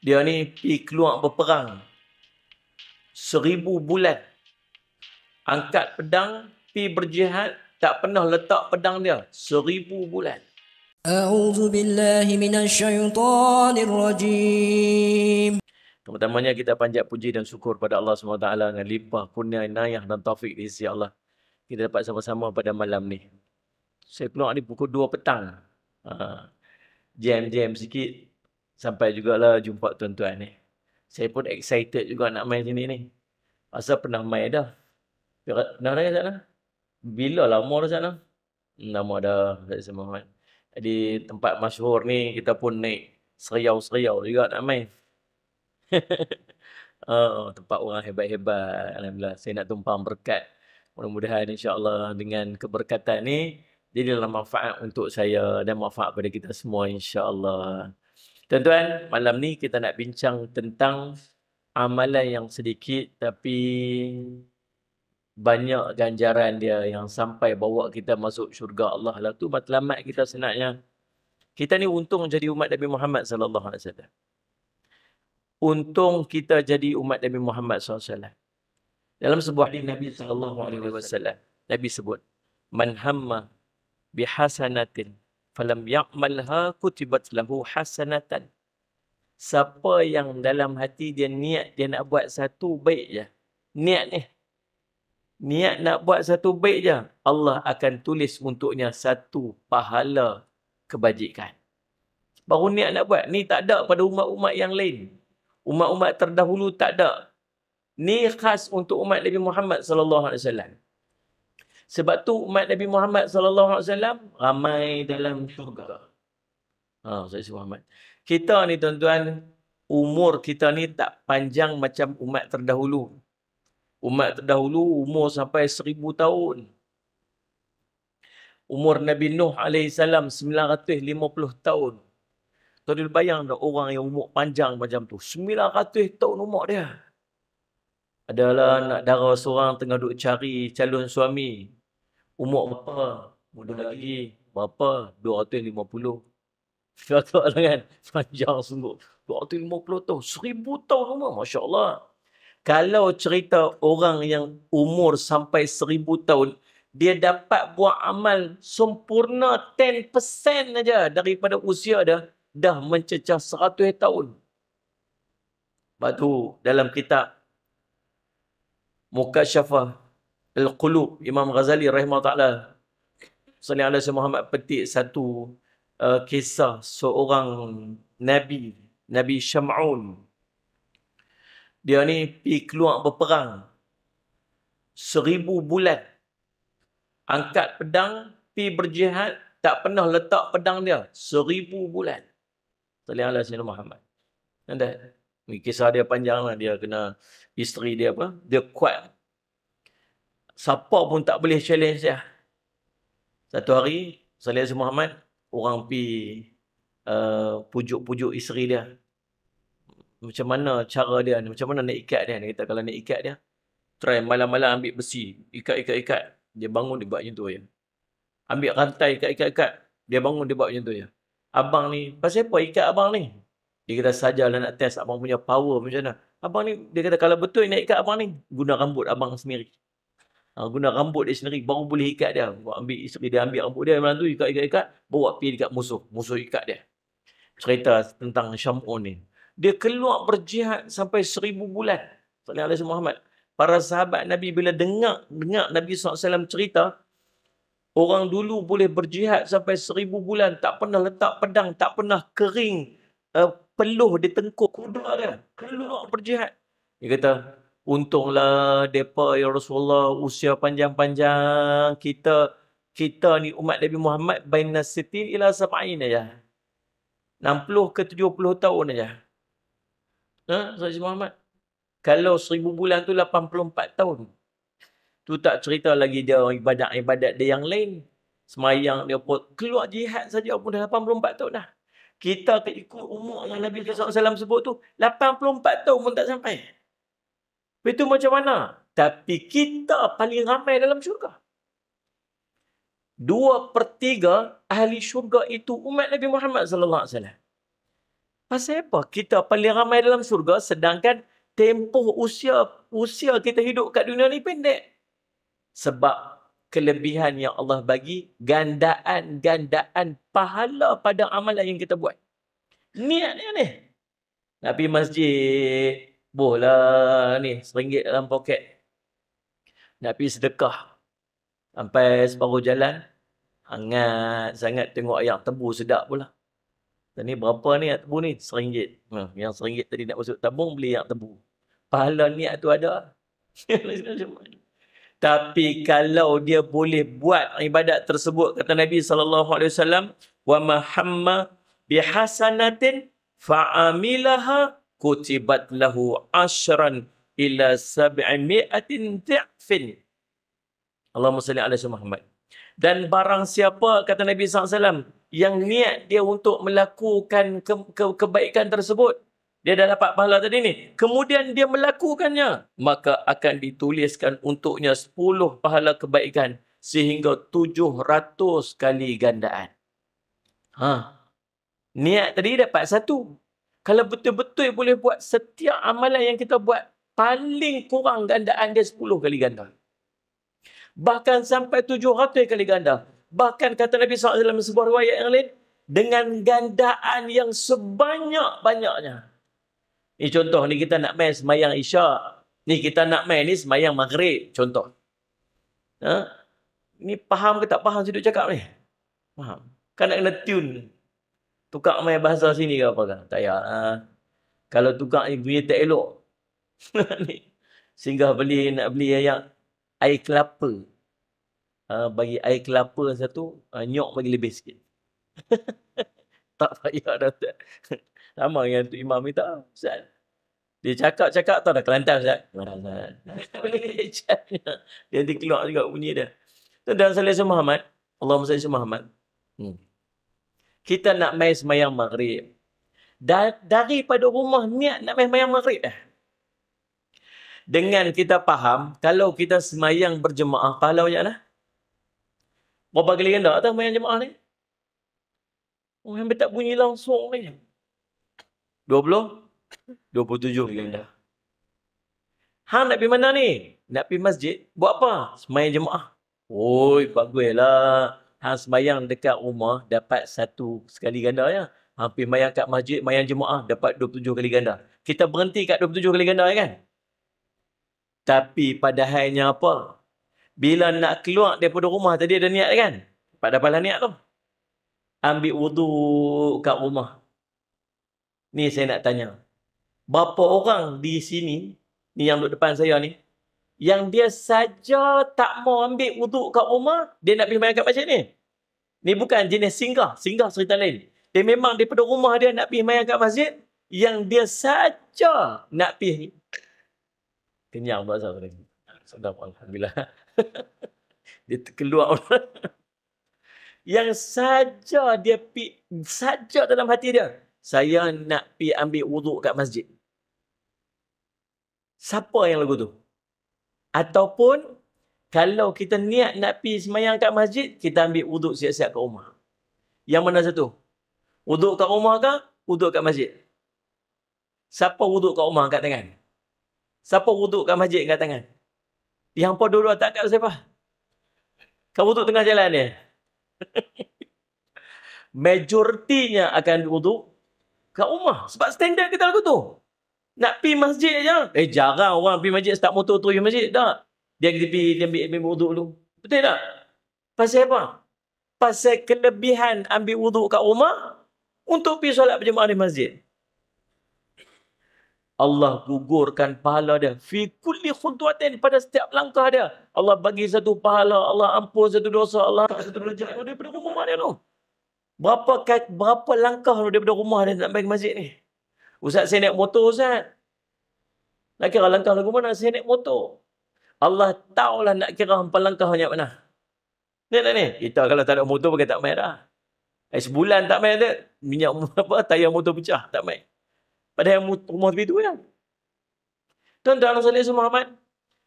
Dia ni pergi keluar berperang 1000 bulan. Angkat pedang, pergi berjihad, tak pernah letak pedang dia 1000 bulan. أعوذ بالله من الشيطان الرجيم. Pertamanya kita panjat puji dan syukur pada Allah SWT dengan limpah kurnia, inayah dan taufik di sisi Allah. Kita dapat sama-sama pada malam ni. Saya keluar ni pukul 2 petang. Jam-jam sikit. Sampai jugalah jumpa tuan-tuan ni. Saya pun excited juga nak main sini ni. Asal pernah main dah. Pernah main kat sana? Bila lama dah sana? Lama dah. Saya Muhammad. Jadi tempat masyhur ni kita pun naik seriau-seriau juga nak main. Tempat orang hebat-hebat. Alhamdulillah. Saya nak tumpang berkat. Mudah-mudahan insya-Allah dengan keberkatan ni jadilah manfaat untuk saya dan manfaat pada kita semua insya-Allah. Tuan-tuan, malam ni kita nak bincang tentang amalan yang sedikit tapi banyak ganjaran dia yang sampai bawa kita masuk syurga Allah. Lah tu matlamat kita sebenarnya. Kita ni untung jadi umat Nabi Muhammad sallallahu alaihi wasallam. Untung kita jadi umat Nabi Muhammad sallallahu alaihi wasallam. Dalam sebuah hadis Nabi sallallahu alaihi wasallam, Nabi sebut, "Man hamma bihasanatin falam ya'malha kutibat lahu hasanatan." Siapa yang dalam hati dia niat dia nak buat satu baik je. Niat ni. Niat nak buat satu baik je. Allah akan tulis untuknya satu pahala kebajikan. Baru niat nak buat. Ni tak ada pada umat-umat yang lain. Umat-umat terdahulu tak ada. Ni khas untuk umat Nabi Muhammad sallallahu alaihi wasallam. Sebab tu umat Nabi Muhammad sallallahu alaihi wasallam ramai dalam syurga. Saya Muhammad. Kita ni tuan-tuan, umur kita ni tak panjang macam umat terdahulu. Umat terdahulu umur sampai 1000 tahun. Umur Nabi Nuh AS 950 tahun. Kau boleh bayang tak orang yang umur panjang macam tu. 900 tahun umur dia. Adalah anak dara seorang tengah duk cari calon suami. Umur berapa? Muda lagi. Berapa? 250. Kata lah kan. Panjang sungguh. 250 tahun. 1000 tahun umur. Masya Allah. Kalau cerita orang yang umur sampai 1000 tahun, dia dapat buat amal sempurna 10% aja daripada usia dia, dah mencecah 100 tahun. Lepas tu, dalam kitab Mukasyafah Al-Qulub, Imam Ghazali rahimahullah ta'ala, Sallallahu Alaihi Muhammad petik satu kisah seorang Nabi, Nabi Syam'un. Dia ni pergi keluar berperang 1000 bulan. Angkat pedang, pergi berjihad, tak pernah letak pedang dia 1000 bulan. Sallallahu Alaihi Muhammad. Anda, kisah dia panjang lah. Dia kena isteri dia apa? Dia kuat. Siapa pun tak boleh challenge dia. Satu hari, Sallallahu Alaihi Muhammad, orang pergi pujuk-pujuk isteri dia. Macam mana cara dia ni? Macam mana nak ikat dia? Dia kata kalau nak ikat dia, try malam-malam ambil besi. Ikat. Dia bangun, dia buat macam tu je. Ambil rantai, ikat. Dia bangun, dia buat macam tu je. Abang ni, pasal apa ikat abang ni? Dia kata sajalah nak test abang punya power macam mana. Abang ni, dia kata kalau betul nak ikat abang ni, guna rambut abang sendiri. Guna rambut dia sendiri, baru boleh ikat dia. Ambil isteri dia, ambil rambut dia, malam tu ikat. Bawa pergi dekat musuh. Musuh ikat dia. Cerita tentang Syam'un ni. Dia keluar berjihad sampai 1000 bulan. Sallallahu Alaihi Muhammad. Para sahabat Nabi bila dengar Nabi SAW cerita, orang dulu boleh berjihad sampai 1000 bulan, tak pernah letak pedang, tak pernah kering peluh di tengkuk kuda dia. Keluar berjihad. Dia kata, untunglah mereka ya Rasulullah usia panjang-panjang. Kita ni umat Nabi Muhammad baina sitin ila sab'in aja. 60 ke 70 tahun aja. Sahaja Muhammad. Kalau 1000 bulan tu 84 tahun. Tu tak cerita lagi dia ibadat-ibadat dia yang lain. Semayang dia pun keluar jihad saja pun dah 84 tahun dah. Kita ikut umur yang Nabi SAW sebut tu 84 tahun pun tak sampai. Itu macam mana? Tapi kita paling ramai dalam syurga. 2/3 ahli syurga itu umat Nabi Muhammad SAW. Pasal apa? Kita paling ramai dalam syurga sedangkan tempoh usia kita hidup kat dunia ni pendek. Sebab kelebihan yang Allah bagi, gandaan pahala pada amalan yang kita buat. Niat dia ni. Nak pergi masjid, boleh ni, RM1 dalam poket. Nak pergi sedekah. Sampai separuh jalan, hangat sangat tengok ayam tebu sedap pula. Dan ni berapa ni ayam tebu ni? RM1. Yang RM1 tadi nak masuk tabung, beli ayam tebu. Pahala niat tu ada. Tapi kalau dia boleh buat ibadat tersebut, kata Nabi SAW, wa mahamma bihasanatin fa'amilaha kutibat lahu ashran ila 700 dhi'fin. Allahumma salli ala Muhammad. Dan barang siapa, kata Nabi SAW, yang niat dia untuk melakukan kebaikan tersebut, dia dah dapat pahala tadi ni, kemudian dia melakukannya, maka akan dituliskan untuknya 10 pahala kebaikan sehingga 700 kali gandaan. Niat tadi dapat 1. Kalau betul-betul boleh buat setiap amalan yang kita buat, paling kurang gandaan dia 10 kali ganda. Bahkan sampai 700 kali ganda. Bahkan kata Nabi SAW dalam sebuah riwayat yang lain, dengan gandaan yang sebanyak-banyaknya. Ni contoh, ni kita nak main semayang Isyak. Ni kita nak main ni semayang Maghrib. Contoh. Ni faham ke tak faham saya duk cakap ni? Faham. Kan nak kena tune. Tukar main bahasa sini ke apa kan? Tak payah. Kalau tukar ni bunyi tak elok. Ni. Sehingga nak beli air kelapa. Bagi air kelapa satu, nyok bagi lebih sikit. Tak payah dah. Sama dengan Tok Imam minta. Ustaz. Dia cakap tahu dah kelantar Ustaz. Dia nanti keluar juga bunyi dia. Dan Salih Muhammad, Allahumma salli Muhammad. Kita nak main semayang Maghrib. Daripada rumah niat nak main semayang Maghrib dah. Dengan kita faham, kalau kita semayang berjemaah, pahala banyak lah. Berapa kali ganda tak semayang jemaah ni? Yang tak bunyi langsung ni. 27 kali ganda. Hang nak pergi mana ni? Nak pergi masjid. Buat apa? Semayang jemaah. Oi, baguslah. Hang semayang dekat rumah, dapat 1 sekali ganda ya. Hang pergi semayang kat masjid, semayang jemaah, dapat 27 kali ganda. Kita berhenti kat 27 kali ganda ya kan? Tapi padahalnya apa? Bila nak keluar daripada rumah tadi ada niat kan? Pada pahala niat tu. Ambil wuduk kat rumah. Ni saya nak tanya. Berapa orang di sini, ni yang duduk depan saya ni, yang dia saja tak mau ambil wuduk kat rumah, dia nak pergi semayang kat masjid ni? Ni bukan jenis singgah cerita lain. Dia memang daripada rumah dia nak pergi semayang kat masjid, yang dia saja nak pergi. Kenyang bahasa tadi. Sedap, alhamdulillah. Dia terkeluar. Yang saja dia pergi, saja dalam hati dia, saya nak pergi ambil wuduk kat masjid. Siapa yang lagu tu? Ataupun kalau kita niat nak pergi semayang kat masjid, kita ambil wuduk siap-siap kat rumah. Yang mana satu? Wuduk kat rumah ke? Wuduk kat masjid? Siapa wuduk kat rumah angkat tangan? Siapa wuduk kat masjid angkat tangan? Yang apa dua-dua tak kat siapa? Kau wuduk tengah jalan dia. Majoritinya akan wuduk kat rumah. Sebab standard kita lagu tu. Nak pergi masjid je. Jarang orang pergi masjid start motor tu pergi masjid. Tak. Dia ambil wuduk dulu. Betul tak? Pasal apa? Pasal kelebihan ambil wuduk kat rumah untuk pergi solat berjemaah di masjid. Allah gugurkan pahala dia. Fi kulli khutwatin, pada setiap langkah dia. Allah bagi satu pahala. Allah ampun satu dosa. Allah satu derajat daripada rumah dia tu. Berapa langkah daripada rumah dia nak pergi masjid ni? Ustaz, saya naik motor, Ustaz. Nak kira langkah lagu mana? Saya naik motor. Allah tahulah nak kira hampa langkah banyak mana. Ni. Kita kalau tak ada motor pakai tak main dah. Sebulan tak main dah. Minyak tayar motor pecah. Tak main. Padahal rumah tepi tu kan. Tuan-tuan Salih Muhammad,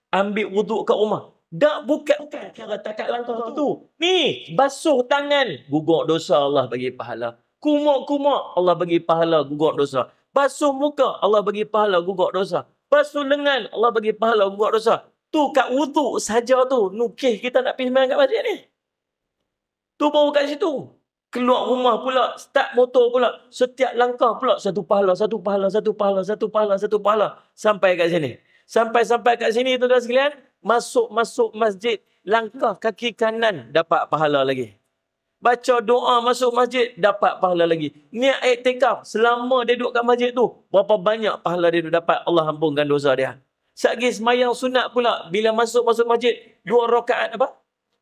ambil wuduk kat rumah. Bukan kira takat langkah tu. Ni, basuh tangan. Gugur dosa, Allah bagi pahala. Kumur-kumur, Allah bagi pahala gugur dosa. Basuh muka, Allah bagi pahala gugur dosa. Basuh lengan, Allah bagi pahala gugur dosa. Tu kat wuduk saja tu, nukih kita nak pergi sembahyang kat masjid ni. Tu baru kat situ. Keluar rumah pula, start motor pula. Setiap langkah pula, satu pahala, satu pahala, satu pahala, satu pahala, satu pahala. Sampai kat sini. Sampai kat sini, tuan-tuan sekalian, masuk masjid, langkah kaki kanan, dapat pahala lagi. Baca doa masuk masjid, dapat pahala lagi. Niat iktikaf, selama dia duduk kat masjid tu, berapa banyak pahala dia dapat, Allah ampunkan dosa dia. Sagi semayang sunat pula, bila masuk masjid, 2 rakaat apa?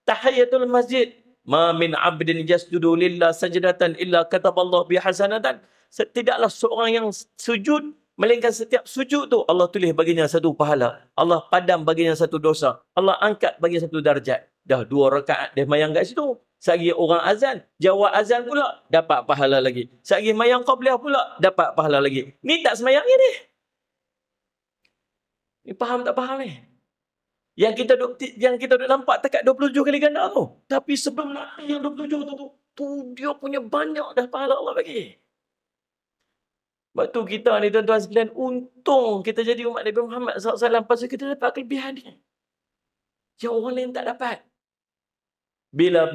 Tahiyatul masjid. Ma min abdin yasjudu lillah sajdatan illa kataballahu bihasanatan. Tidaklah seorang yang sujud, melainkan setiap sujud tu Allah tulis baginya satu pahala. Allah padam baginya satu dosa. Allah angkat bagi satu darjat. Dah 2 rakaat dia mayang kat situ. Sagi orang azan, jawab azan pula, dapat pahala lagi. Sagi mayang qabliyah pula, dapat pahala lagi. Ni tak semayang ni. Ni faham tak faham ni? Yang kita duk nampak dekat 27 kali ganda tu. Tapi sebelum nak yang 27 tu dia punya banyak dah pahala Allah bagi. Sebab tu kita ni tuan-tuan sekalian, untung kita jadi umat Nabi Muhammad SAW pasal kita dapat kelebihan ni. Yang orang lain tak dapat. Bila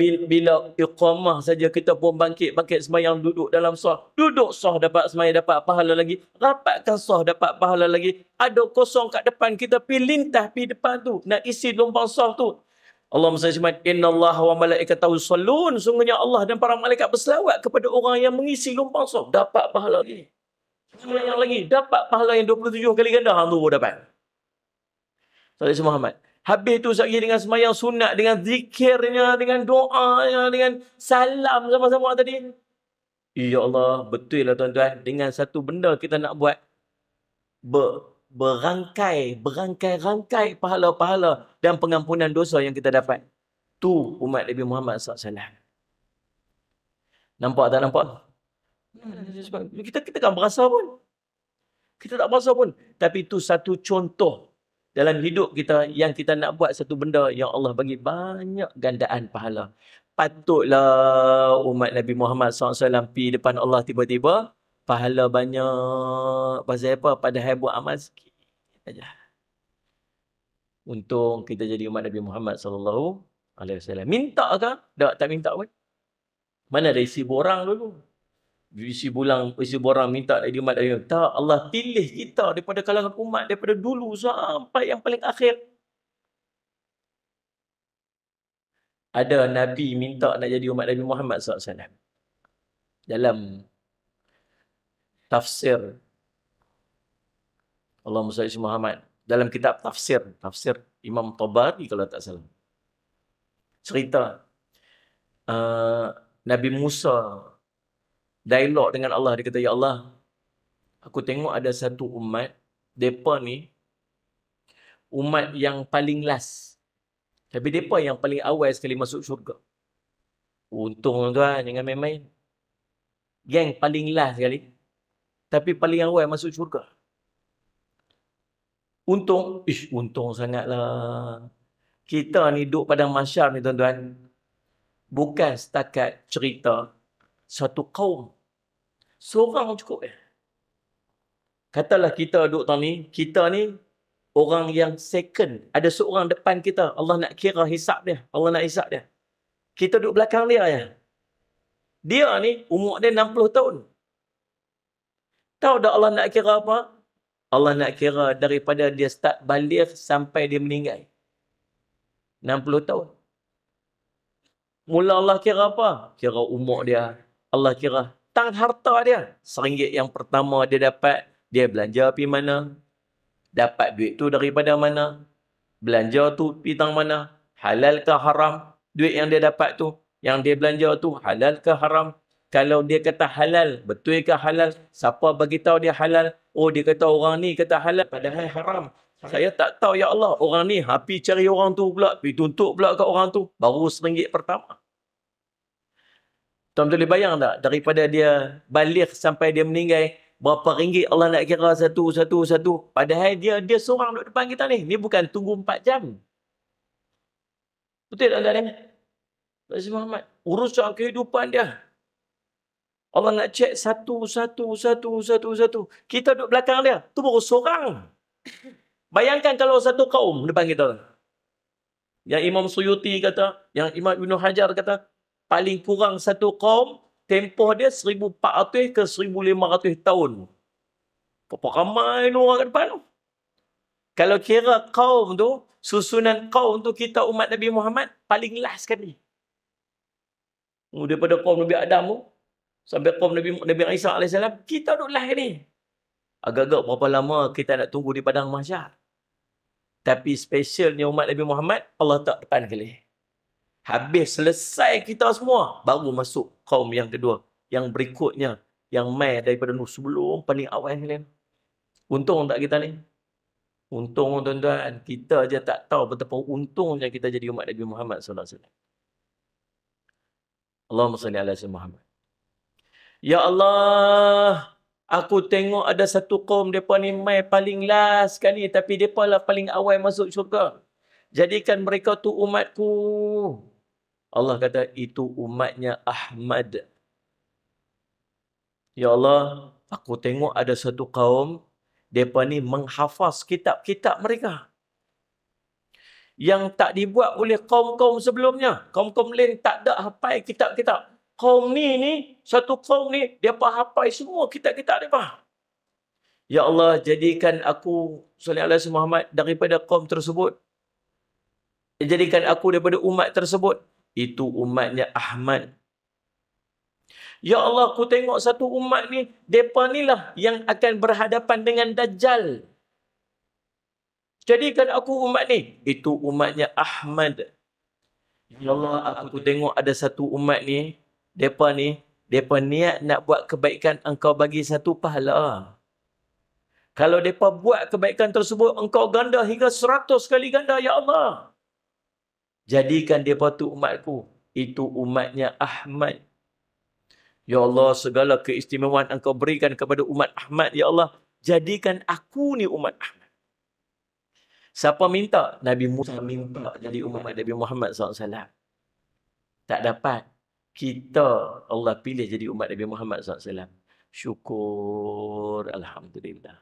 iqamah saja kita pun bangkit semayang, duduk dalam sah. Duduk sah dapat semayang, dapat pahala lagi. Rapatkan sah dapat pahala lagi. Ada kosong kat depan, kita pergi lintas pergi depan tu. Nak isi lubang sah tu. Allah SWT, Inna Allah wa malaikatahu yusallun. Sungguhnya Allah dan para malaikat berselawat kepada orang yang mengisi lubang sah. Dapat pahala lagi. Semayang lagi. Dapat pahala yang 27 kali ganda. Hang tu pun dapat. Sallallahu Muhammad. Habis tu sekali dengan semayang sunat, dengan zikirnya, dengan doanya, dengan salam sama-sama tadi. Ya Allah, betul lah tuan-tuan. Dengan satu benda kita nak buat berangkai pahala-pahala dan pengampunan dosa yang kita dapat. Tu umat Nabi Muhammad SAW. Nampak tak nampak? Kita kan berasa pun. Kita tak berasa pun. Tapi itu satu contoh dalam hidup kita yang kita nak buat satu benda yang Allah bagi banyak gandaan pahala. Patutlah umat Nabi Muhammad SAW pergi depan Allah tiba-tiba pahala banyak. Pasal apa? Padahal buat amal sikit aja. Untung kita jadi umat Nabi Muhammad SAW. Minta ke? Tak minta pun. Mana ada isi borang dulu? Isi borang minta dari umat dari tak, Allah pilih kita daripada kalangan umat daripada dulu sampai yang paling akhir. Ada Nabi minta nak jadi umat Nabi Muhammad SAW. Dalam tafsir Allahumma salli ala Muhammad, dalam kitab tafsir Imam Tabari kalau tak salah, cerita Nabi Musa dialog dengan Allah. Dia kata, Ya Allah, aku tengok ada satu umat, mereka ni umat yang paling last. Tapi mereka yang paling awal sekali masuk syurga. Untung tuan, jangan main-main. Yang paling last sekali, tapi paling awal masuk syurga. Untung sangatlah. Kita ni duduk pada masyar ni tuan-tuan, bukan setakat cerita satu kaum. Seorang cukup. Katalah kita duduk ni, kita ni orang yang second. Ada seorang depan kita. Allah nak kira hisap dia. Allah nak hisap dia. Kita duduk belakang dia ya. Dia ni umur dia 60 tahun. Tahu tak Allah nak kira apa? Allah nak kira daripada dia start balik sampai dia meninggal. 60 tahun. Mula Allah kira apa? Kira umur dia. Allah kira tang harta dia. RM1 yang pertama dia dapat, dia belanja pergi mana? Dapat duit tu daripada mana? Belanja tu pergi tang mana? Halal ke haram? Duit yang dia dapat tu, yang dia belanja tu, halal ke haram? Kalau dia kata halal, betul ke halal? Siapa bagi tahu dia halal? Oh, dia kata orang ni kata halal, padahal haram. Saya tak tahu, ya Allah. Orang ni pergi cari orang tu pula, pergi tuntut pula ke orang tu. Baru RM1 pertama. Tuan boleh bayang tak? Daripada dia balik sampai dia meninggal, berapa ringgit Allah nak kira satu. Padahal dia seorang duduk depan kita ni. Ni bukan tunggu 4 jam. Betul tak tuan-tuan? Nabi Muhammad. Urusan kehidupan dia. Allah nak cek satu. Kita duduk belakang dia. Tu baru seorang. Bayangkan kalau satu kaum depan kita. Yang Imam Suyuti kata, yang Imam Ibn Hajar kata, paling kurang satu kaum, tempoh dia 1400 ke 1500 tahun. Berapa ramai ni orang kat depan tu. Kalau kira kaum tu, susunan kaum tu, kita umat Nabi Muhammad, paling last sekali. Daripada kaum Nabi Adam tu, sampai kaum Nabi Isa AS, kita duduk last ni. Agak-agak berapa lama kita nak tunggu di padang mahsyar. Tapi spesialnya umat Nabi Muhammad, Allah tak depan kali. Habis selesai kita semua, baru masuk kaum yang kedua. Yang berikutnya, yang mai daripada sebelum paling awal kalian. Untung tak kita ni? Untung tuan-tuan, kita je tak tahu betapa untungnya kita jadi umat Nabi Muhammad SAW. Allahumma salli ala sayyidina Muhammad. Ya Allah, aku tengok ada satu kaum mereka ni mai paling last sekali, tapi mereka lah paling awal masuk syurga. Jadikan mereka tu umatku. Allah kata, itu umatnya Ahmad. Ya Allah, aku tengok ada satu kaum, mereka ni menghafaz kitab-kitab mereka. Yang tak dibuat oleh kaum-kaum sebelumnya. Kaum-kaum lain tak ada hafal kitab-kitab. Kaum ni, satu kaum ni, mereka hafal semua kitab-kitab mereka. Ya Allah, jadikan aku, sallallahu alaihi wasallam Muhammad, daripada kaum tersebut. Jadikan aku daripada umat tersebut. Itu umatnya Ahmad. Ya Allah, aku tengok satu umat ni, mereka ni lah yang akan berhadapan dengan Dajjal. Jadikan aku umat ni. Itu umatnya Ahmad. Ya Allah, aku tengok ada satu umat ni, mereka niat nak buat kebaikan, engkau bagi satu pahala. Kalau mereka buat kebaikan tersebut, engkau ganda hingga 100 kali ganda, Ya Allah. Jadikan mereka tu umatku. Itu umatnya Ahmad. Ya Allah, segala keistimewaan engkau berikan kepada umat Ahmad, Ya Allah. Jadikan aku ni umat Ahmad. Siapa minta? Nabi Musa minta jadi umat Nabi Muhammad SAW. Tak dapat. Kita, Allah pilih jadi umat Nabi Muhammad SAW. Syukur. Alhamdulillah.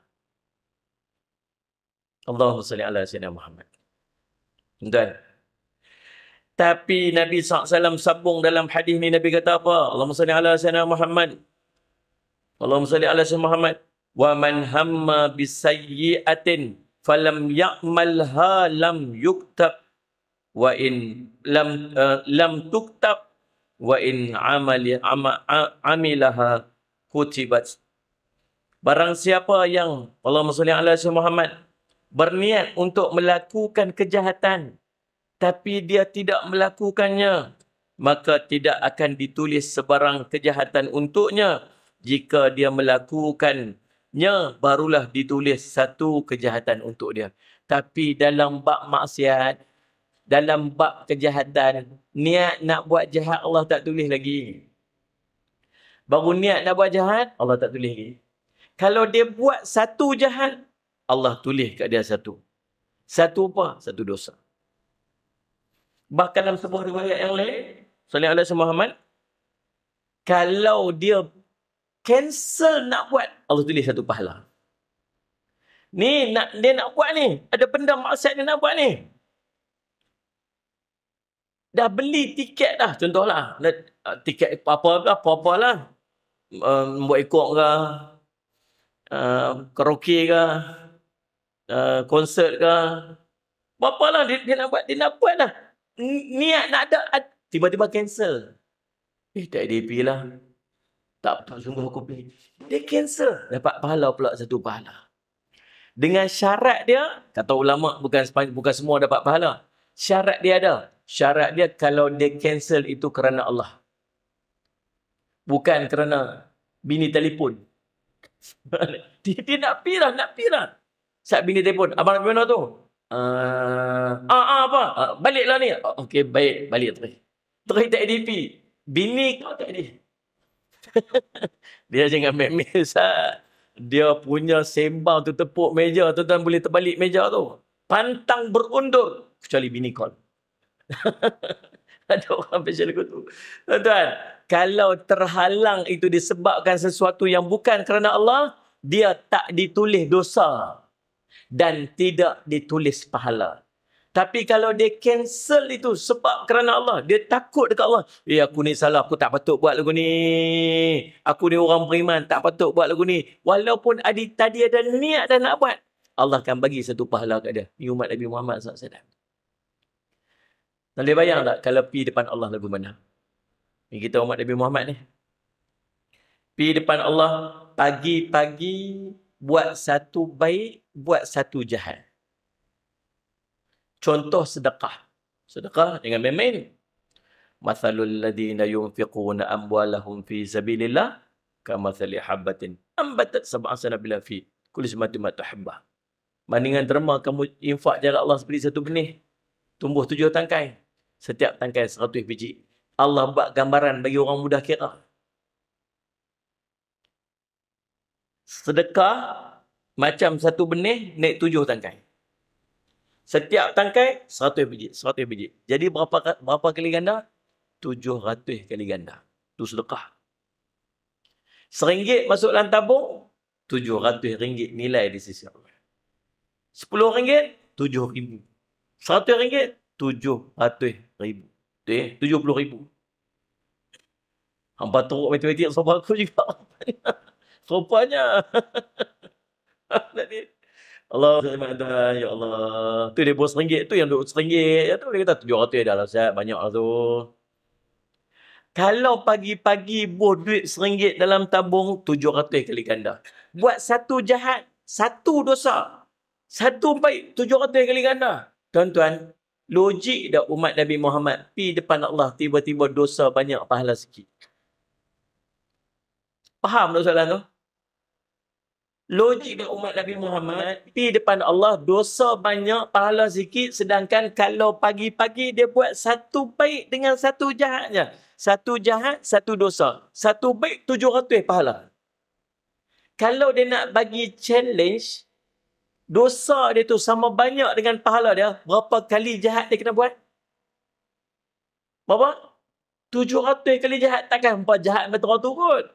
Allahumma salli ala sayyidina Muhammad. Tuan. Tapi Nabi SAW sambung dalam hadis ni, Nabi kata apa? Allahumma salli ala sayyidina Muhammad. Allahumma salli ala sayyidina Muhammad. Wa man hamma bisayyi'atin falam ya'malha lam yuktab wa in lam tuktab wa in amilaha kutibat. Barang siapa yang, Allahumma salli ala sayyidina Muhammad, berniat untuk melakukan kejahatan tapi dia tidak melakukannya, maka tidak akan ditulis sebarang kejahatan untuknya. Jika dia melakukannya, barulah ditulis satu kejahatan untuk dia. Tapi dalam bab maksiat, dalam bab kejahatan, niat nak buat jahat Allah tak tulis lagi. Baru niat nak buat jahat, Allah tak tulis lagi. Kalau dia buat satu jahat, Allah tulis kat dia satu. Satu apa? Satu dosa. Bahkan dalam sebuah riwayat yang lain, sallallahu alaihi wasallam Muhammad, kalau dia cancel nak buat, Allah tulis satu pahala. Ni dia nak buat ni, ada benda maksiat dia nak buat ni. Dah beli tiket dah, contohlah, tiket apa-apa lah. Buat ikut ke, karaoke ke, konsert ke, apa lah dia nak buat dah. Niat nak ada, tiba-tiba cancel. Tak DP lah. Tak sungguh aku pergi. Dia cancel. Dapat pahala pula satu pahala. Dengan syarat dia, kata ulama' bukan semua dapat pahala. Syarat dia ada. Syarat dia kalau dia cancel itu kerana Allah. Bukan kerana bini telefon. dia nak pergi lah. Saat bini telefon, abang nak pergi mana tu? Apa? Baliklah ni. Okey, baik. Balik terus. Terus tak ADP. Bini kau tak ADP. Dia jangan memes. Dia punya sembang tu tepuk meja. Tuan-tuan boleh terbalik meja tu. Pantang berundur. Kecuali bini kau. Ada orang baca lagu tu. Tuan-tuan, kalau terhalang itu disebabkan sesuatu yang bukan kerana Allah, dia tak ditulis dosa dan tidak ditulis pahala. Tapi kalau dia cancel itu sebab kerana Allah, dia takut dekat Allah. Aku ni salah, aku tak patut buat lagu ni. Aku ni orang beriman, tak patut buat lagu ni. Walaupun tadi ada niat dan nak buat, Allah akan bagi satu pahala kat dia. Ni umat Nabi Muhammad SAW. Boleh bayang tak kalau pergi depan Allah lagu mana? Ni kita umat Nabi Muhammad ni. Pergi depan Allah, pagi-pagi buat satu baik, buat satu jahat. Contoh sedekah. Sedekah dengan main-main. Mathalul ladhina yunfiquna amwalahum fi sabilillah kamathali habbatin ambatat sab'a sanabila fi kulli samatin ma tuhibbah. Bandingan derma kamu infak jalan Allah seperti satu benih, tumbuh 7 tangkai. Setiap tangkai 100 biji. Allah buat gambaran bagi orang mudah kira. Sedekah macam satu benih naik 7 tangkai. Setiap tangkai 100 biji, 100 biji. Jadi berapa kali ganda? 700 kali ganda. Itu sedekah. RM1 masuk dalam tabung, RM700 nilai di sisi Allah. RM10, RM7,000. RM100, RM700,000. RM70,000. Hampa teruk matematik sama aku juga. Rupanya. Allah, ya Allah. Tu dia bos RM1 tu yang duduk RM1. Ya tu dia kata RM700 dah lah Ustaz. Banyak lah tu. Kalau pagi-pagi bos duit RM1 dalam tabung, 700 kali ganda. Buat satu jahat, satu dosa. Satu baik, 700 kali ganda. Tuan-tuan, logik dah umat Nabi Muhammad pergi depan Allah, tiba-tiba dosa banyak, pahala sikit. Faham tak soalan tu? Logik dah umat Nabi Muhammad pergi depan Allah, dosa banyak, pahala sikit. Sedangkan kalau pagi-pagi dia buat satu baik dengan satu jahatnya. Satu jahat, satu dosa. Satu baik, 700 pahala. Kalau dia nak bagi challenge, dosa dia tu sama banyak dengan pahala dia, berapa kali jahat dia kena buat? Berapa? 700 kali jahat. Takkan 4 jahat betul tu kot.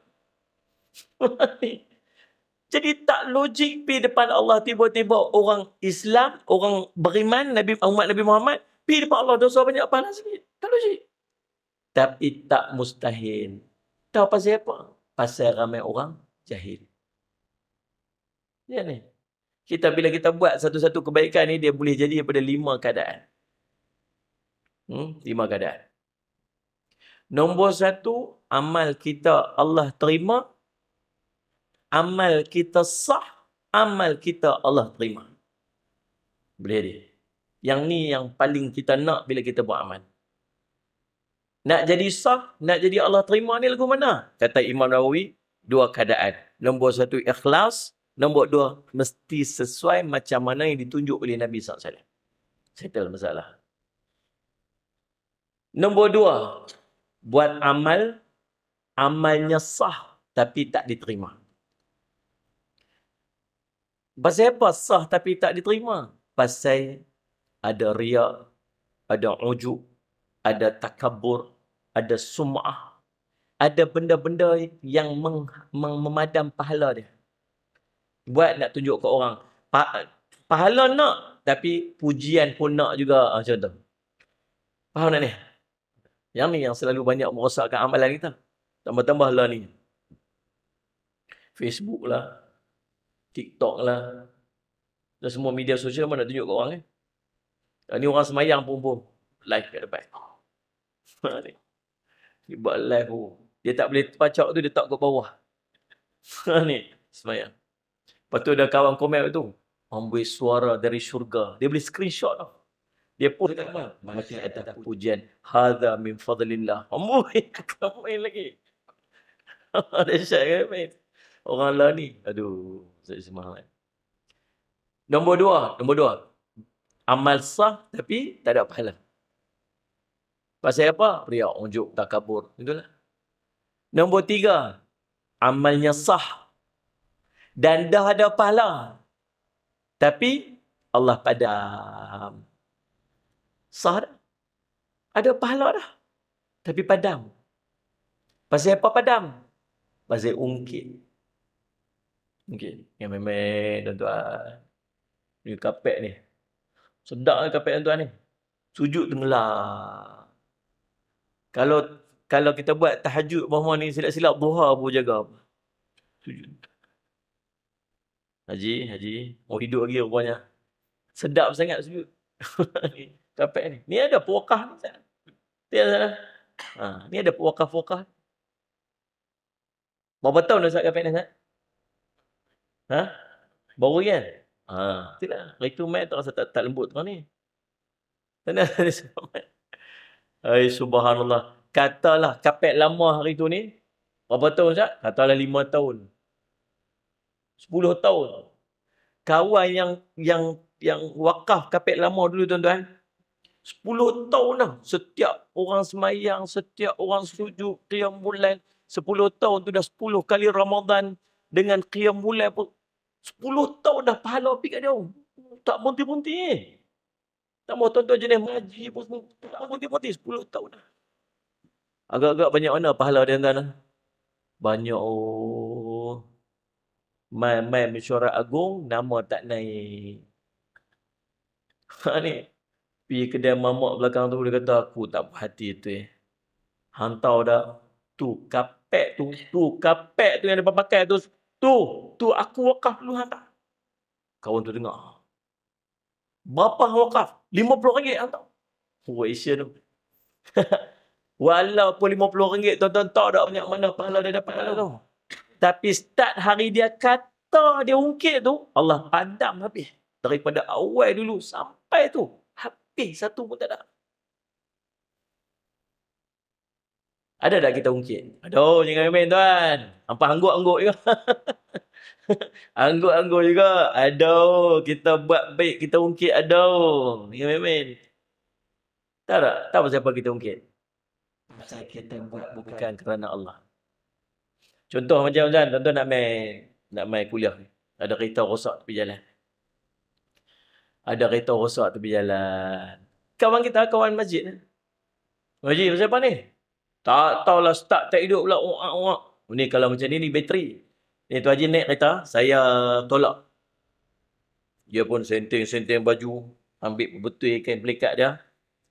Jadi tak logik pergi depan Allah, tiba-tiba orang Islam, orang beriman, umat Nabi Muhammad, pergi depan Allah, dosa banyak, pahala sikit. Tak logik. Tapi tak mustahil. Tahu pasal apa? Pasal ramai orang jahil. Ya ni. Bila kita buat satu-satu kebaikan ni, dia boleh jadi daripada 5 keadaan. 5 keadaan. Nombor 1, amal kita Allah terima. Amal kita sah, amal kita Allah terima. Boleh dia. Yang ni yang paling kita nak bila kita buat amal. Nak jadi sah, nak jadi Allah terima ni lagu mana? Kata Imam Nawawi, 2 keadaan. Nombor 1, ikhlas. Nombor 2, mesti sesuai macam mana yang ditunjuk oleh Nabi SAW. Settle masalah. Nombor 2, buat amal, amalnya sah tapi tak diterima. Pasal apa sah tapi tak diterima? Pasal ada riak, ada ujub, ada takabur, ada sum'ah, ada benda-benda yang memadam pahala dia. Buat nak tunjuk ke orang. Pahala nak, tapi pujian pun nak juga. Macam tu. Faham tak ni? Yang ni yang selalu banyak merosakkan amalan kita. Tambah-tambah lah ni. Facebook lah, TikTok lah, dan semua media sosial mana nak tunjuk ke orang ni. Ni orang semayang pun live kat depan. Dia buat live pun. Dia tak boleh pacak tu, dia tak ke bawah. Ni, semayang. Lepas tu ada kawan komen tu, ambil suara dari syurga. Dia boleh screenshot tau. Dia pun dekat mana? Mati atas pujian. Hadha min fadlillah. Ambil, main lagi. Dahsyat kan main. Orang lah ni. Aduh, saya semangat. Nombor 2. Amal sah tapi tak ada pahala. Pasal apa? Riak, unjuk, takabur. Itulah. Nombor 3. Amalnya sah. Dan dah ada pahala. Tapi Allah padam. Sah dah. Ada pahala dah. Tapi padam. Pasal apa padam? Pasal ungkit. Ungkit. Yang memang tuan-tuan. Ni kapek ni. Sedap ni kapek tuan-tuan ni. Sujud tenggelam. Kalau kita buat tahajud bahawa ni silap-silap duha pun jaga. Sujud. Haji. Mau hidup lagi rupanya. Sedap sangat sujud. Kapek ni. Ni ada pewakah ni. Ni ada pewakah-pewakah. Berapa tahun dah Ustaz kapek ni Ustaz? Baru kan? Itulah. Hari tu main tak rasa tak lembut tengah ni. Tenang. Subhanallah. Katalah kapek lama hari tu ni. Berapa tahun Ustaz? Katalah 5 tahun. 10 tahun. Kawan yang wakaf kapek lama dulu tuan-tuan. 10 tahun dah. Setiap orang semayang, setiap orang sujud, qiyam bulan. 10 tahun tu dah 10 kali Ramadan. Dengan qiyam bulan pun. 10 tahun dah pahala pergi kat dia. Tak berhenti-berhenti. Tak mahu tuan-tuan jenis maji pun. Tak berhenti-berhenti. 10 tahun dah. Agak-agak banyak mana pahala dia tuan-tuan? Banyak Main mesyuarat agung, nama tak naik. Ni. Pergi kedai mamak belakang tu, dia kata, aku tak puas hati tu Hantar dah. Tu kapek yang dia pakai tu. Tu aku wakaf dulu hantar. Kawan tu dengar. Berapa wakaf? RM50 hantar. Asian tu. Walaupun RM50 tuan-tuan tak ada banyak mana pahala dia dapat tu. Tapi start hari dia kata dia ungkit tu, Allah padam habis. Daripada awal dulu sampai tu. Habis satu pun tak ada. Ada tak kita ungkit? Aduh, jangan main tuan. Hampa angguk-angguk juga. Angguk-angguk juga. Aduh, kita buat baik, kita ungkit. Aduh, jangan main. Tak pasal apa kita ungkit. Pasal kita buat bukan kerana Allah. Contoh macam tuan-tuan nak main kuliah. Ada kereta rosak tepi jalan. Kawan kita, kawan masjid. Masjid pasal apa ni? Tak tahulah start tak hidup pula. Ni kalau macam ni bateri. Ni tu Haji naik kereta, saya tolak. Dia pun senteng baju. Ambil betul kain pelikat dia.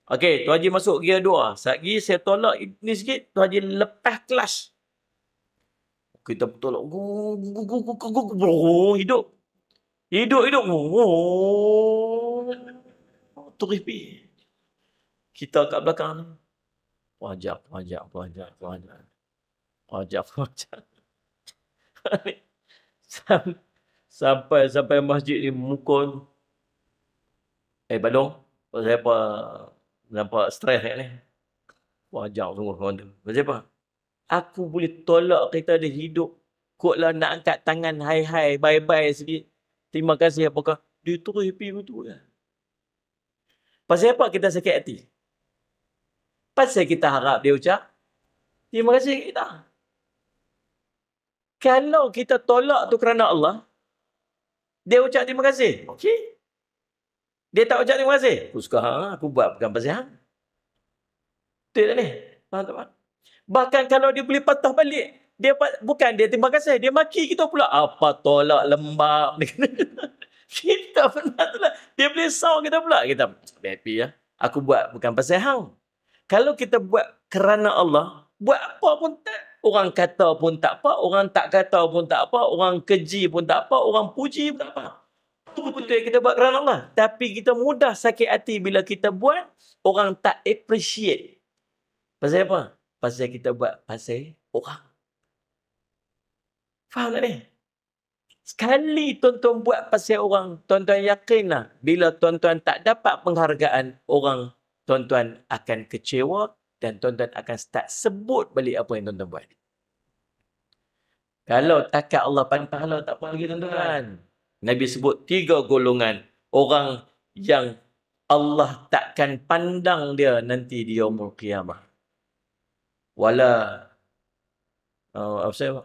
Okey, tu Haji masuk gear 2. Satgi saya tolak ni sikit, tu Haji lepas kelas. Kita tolak. Hidup. Teripi. Kita kat belakang ni. Wajak. Sampai masjid ni mukul. Balong. Pasal apa? Nampak stres ni. Wajak sungguh kawan tu. Pasal apa? Aku boleh tolak kereta dia hidup. Kotlah nak angkat tangan hai-hai, bye-bye sikit. Terima kasih apakah. Dia terus happy betul lah. Pasal apa kita sakit hati? Pasal kita harap dia ucap, terima kasih kita. Kalau kita tolak tu kerana Allah, dia ucap terima kasih. Okey. Dia tak ucap terima kasih. Sekarang aku buat bukan pasal hang. Betul tak ni? Faham tak? Bahkan kalau dia boleh patah balik, bukan dia terima kasih, dia maki kita pula. Apa tolak lembab. Kita pernah tu lah. Dia boleh saw kita pula. Kita happy ya. Aku buat bukan pasal hang. Kalau kita buat kerana Allah, buat apa pun tak. Orang kata pun tak apa, orang tak kata pun tak apa, orang keji pun tak apa, orang puji pun tak apa. Itu betul kita buat kerana Allah. Tapi kita mudah sakit hati bila kita buat, orang tak appreciate. Pasal apa? Pasal kita buat pasal orang. Faham tak ni? Sekali tuan-tuan buat pasal orang, tuan-tuan yakinlah bila tuan-tuan tak dapat penghargaan orang, tuan-tuan akan kecewa dan tuan-tuan akan start sebut balik apa yang tuan-tuan buat. Kalau takat Allah pahala tak apa lagi tuan-tuan. Nabi sebut 3 golongan orang yang Allah takkan pandang dia nanti di yaumul qiyamah.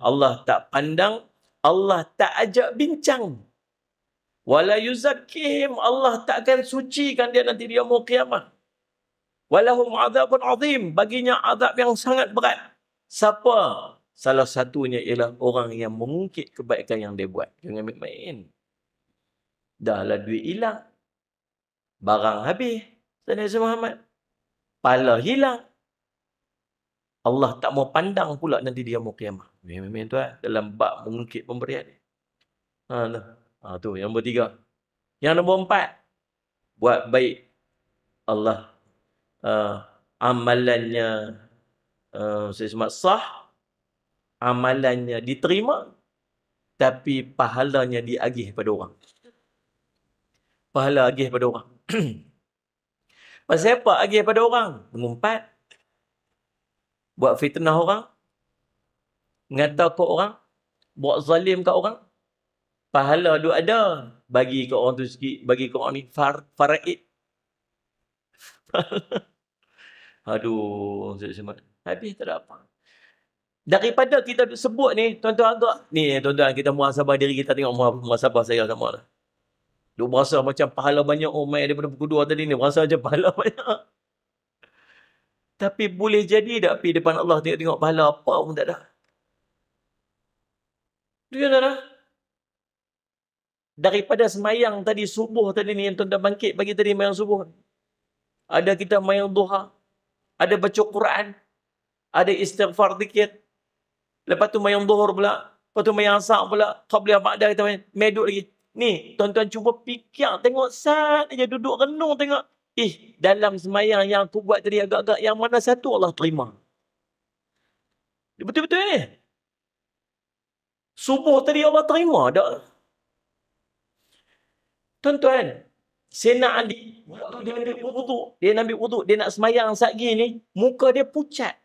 Allah tak pandang, Allah tak ajak bincang. Wala yuzakkihim, Allah takkan sucikan dia nanti di yaumul qiyamah. Walahum azabun azim. Baginya azab yang sangat berat. Siapa? Salah satunya ialah orang yang mengungkit kebaikan yang dia buat. Jangan main-main. Dahlah duit hilang. Barang habis. Nabi Muhammad. Pala hilang. Allah tak mau pandang pula nanti dia mau kiamah. Memang tuan. Dalam bab mengungkit pemberian ni. Tu yang nombor 3. Yang nombor 4. Buat baik. Allah amalannya saya sebut sah. Amalannya diterima. Tapi pahalanya diagih pada orang. Pahala agih pada orang. Pasal apa agih pada orang? Mengumpat. Buat fitnah orang. Ngata ke orang. Buat zalim ke orang. Pahala tu ada. Bagi ke orang tu sikit. Bagi ke orang ni. Faraid. Aduh. Habis tak ada apa. Daripada kita sebut ni. Tuan-tuan agak. Ni tuan-tuan. Kita muhasabah diri kita. Tengok muhasabah saya sama lah. Dia berasa macam pahala banyak. Oh, main daripada pukul 2 tadi ni. Berasa macam pahala banyak. Tapi boleh jadi tak pergi depan Allah tengok-tengok pahala apa pun tak ada. Dia tak ada. Daripada semayang tadi subuh tadi ni yang tuan-tuan bangkit bagi tadi semayang subuh. Ada kita semayang duha. Ada baca Quran. Ada istighfar dikit. Lepas tu semayang duhur pula. Lepas tu semayang asar pula. Qabliyah ba'dah kita meduk lagi. Ni, tuan-tuan cuba fikir. Tengok saat aja duduk renung tengok. Dalam semayang yang aku buat tadi agak-agak yang mana satu Allah terima. Betul-betul ni. Subuh tadi Allah terima tak? Tuan-tuan, Sayyidina Ali, waktu dia ambil wuduk, dia nak semayang satgi ni, muka dia pucat.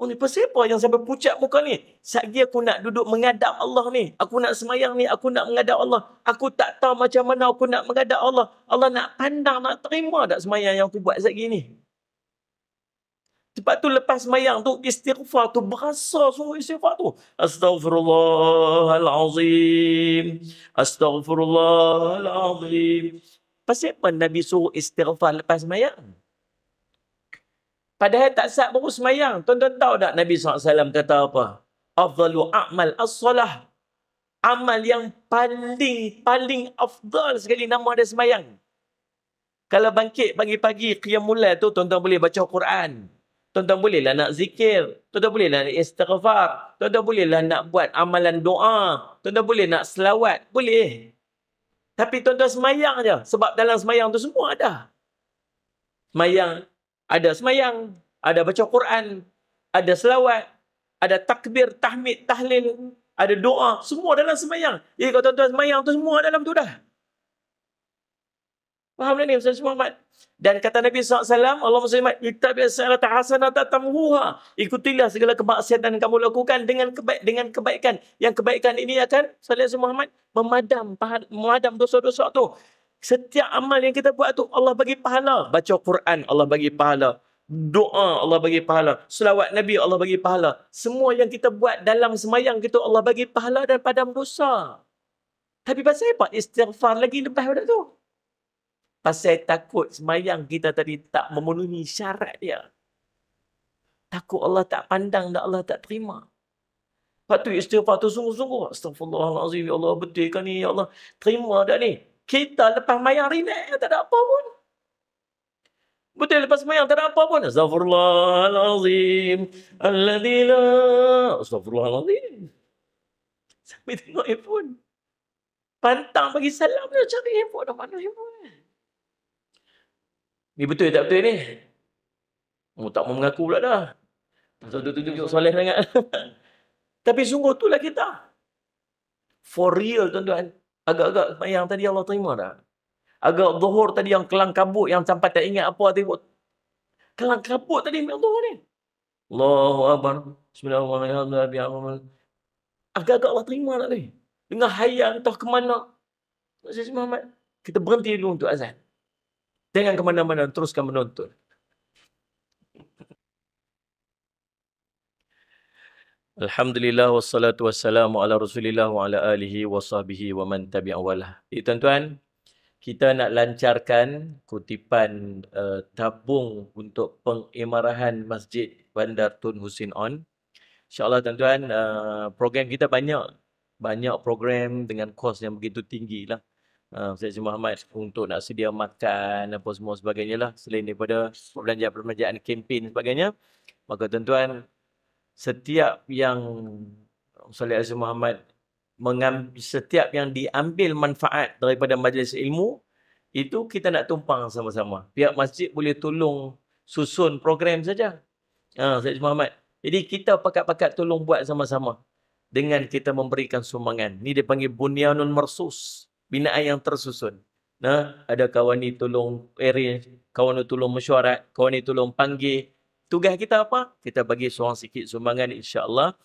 Oh ni, pasal apa yang sampai pucat muka ni? Satgi aku nak duduk menghadap Allah ni. Aku nak semayang ni, aku nak menghadap Allah. Aku tak tahu macam mana aku nak menghadap Allah. Allah nak pandang, nak terima tak semayang yang aku buat satgi ni? Sebab tu lepas semayang tu, istighfar tu, berasa sungguh istighfar tu. Astaghfirullahalazim. Astaghfirullahalazim. Pasal apa Nabi suruh istighfar lepas semayang? Padahal tak sah baru semayang. Tuan-tuan tahu tak Nabi SAW kata apa? Afdalu a'mal as-salah. Amal yang paling afdal sekali nama dia semayang. Kalau bangkit pagi-pagi, qiyamul lail tu, tuan-tuan boleh baca Quran. Tuan-tuan bolehlah nak zikir. Tuan-tuan bolehlah nak istighfar. Tuan-tuan bolehlah nak buat amalan doa. Tuan-tuan boleh nak selawat. Boleh. Tapi tuan-tuan semayang je. Sebab dalam semayang tu semua ada. Semayang. Ada semayang. Ada baca Quran. Ada selawat. Ada takbir, tahmid, tahlil. Ada doa. Semua dalam semayang. Jadi kalau tuan-tuan semayang tu semua dalam tu dah. Faham tak ni Ustaz Muhammad? Dan kata Nabi SAW, Allahumma salli ala ittabi' as-salata hasanata tamhuha. Ikutilah segala kemaksiatan yang kamu lakukan dengan kebaikan. Yang kebaikan ini akan sallallahu Muhammad memadam dosa-dosa tu. Setiap amal yang kita buat tu Allah bagi pahala. Baca Quran Allah bagi pahala. Doa Allah bagi pahala. Selawat Nabi Allah bagi pahala. Semua yang kita buat dalam semayang kita Allah bagi pahala dan padam dosa. Tapi pasal apa istighfar lagi lepas pada tu? Pasal takut semayang kita tadi tak memenuhi syarat dia. Takut Allah tak pandang dan Allah tak terima. Lepas tu istighfar tu sungguh-sungguh. Astaghfirullahalazim. Ya Allah, betul kan ni? Ya Allah, terima tak ni? Kita lepas semayang relax, tak ada apa pun. Betul lepas semayang tak ada apa pun. Astaghfirullahalazim. Astaghfirullahalazim. Sampai tengok handphone. Pantang bagi salam dia cari handphone. Dah mana handphone? Ni betul tak betul ni? Oh, tak mau mengaku pula dah. Pasal tu tunjuk soleh sangat. Tapi sungguh itulah kita. For real tuan-tuan. Agak-agak yang tadi Allah terima dah. Agak zuhur tadi yang kelang kabut yang sampai tak ingat apa tadi. Kelang kabut tadi yang zuhur ni. Allahu Akbar. Bismillahirrahmanirrahim. Agak-agak Allah terima tak ni? Dengan hayal entah ke mana. Ustaz Muhammad, kita berhenti dulu untuk azan. Jangan ke mana-mana, teruskan menonton. Alhamdulillah wassalatu wassalamu ala Rasulillah wa ala alihi wa sahbihi wa man tabi'a walah. Tuan-tuan, kita nak lancarkan kutipan tabung untuk pengimarahan Masjid Bandar Tun Husin On. InsyaAllah tuan-tuan, program kita banyak. Banyak program dengan kos yang begitu tinggi lah. Ustaz Muhammad untuk nak sedia makan, apa semua sebagainya lah. Selain daripada perbelanjaan-perbelanjaan kempen sebagainya. Maka tuan-tuan, setiap yang Ustaz Muhammad setiap yang diambil manfaat daripada majlis ilmu, itu kita nak tumpang sama-sama. Pihak masjid boleh tolong susun program saja. Ustaz Muhammad. Jadi kita pakat-pakat tolong buat sama-sama. Dengan kita memberikan sumbangan. Ni dia panggil bunyanun marsus. Binaan yang tersusun. Nah, ada kawan ni tolong arrange, kawan ni tolong mesyuarat, kawan ni tolong panggil. Tugas kita apa? Kita bagi seorang sikit sumbangan, insya-Allah.